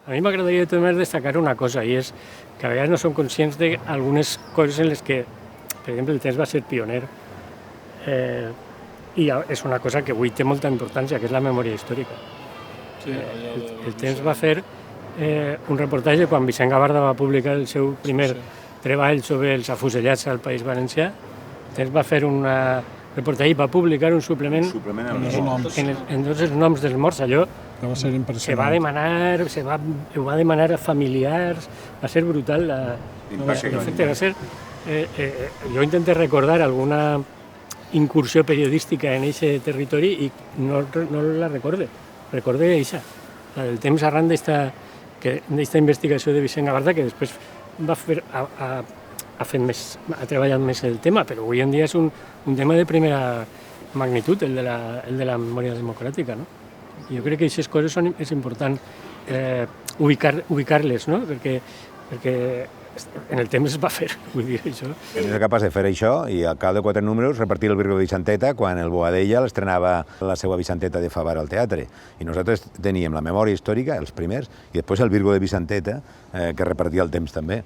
A mi m'agradaria també destacar una cosa, i és que a vegades no som conscients d'algunes coses en les que, per exemple, el temps va ser pioner, i és una cosa que avui té molta importància, que és la memòria històrica. El temps va fer un reportatge quan Vicent Gavarda va publicar el seu primer treball sobre els afusellats al País Valencià. El temps va fer un reportatge i va publicar un suplement en tots els noms dels morts. Allò se va demanar, ho va demanar a familiars, va ser brutal. Va ser, jo intenté recordar alguna incursió periodística en aquest territori i no la recorde. Recorde això, la del temps arran d'esta investigació de Vicent Gavarda, que després ha treballat més el tema, però avui en dia és un tema de primera magnitud, el de la memòria democràtica, no? Jo crec que aquestes coses és important ubicar-les, no? Perquè en el temps es va fer, vull dir això. És capaç de fer això i al cap de 4 números repartir el Virgo de Vicenteta quan el Boadella l'estrenava la seva Vicenteta de Favara al teatre. I nosaltres teníem la memòria històrica, els primers, i després el Virgo de Vicenteta, que repartia el temps també.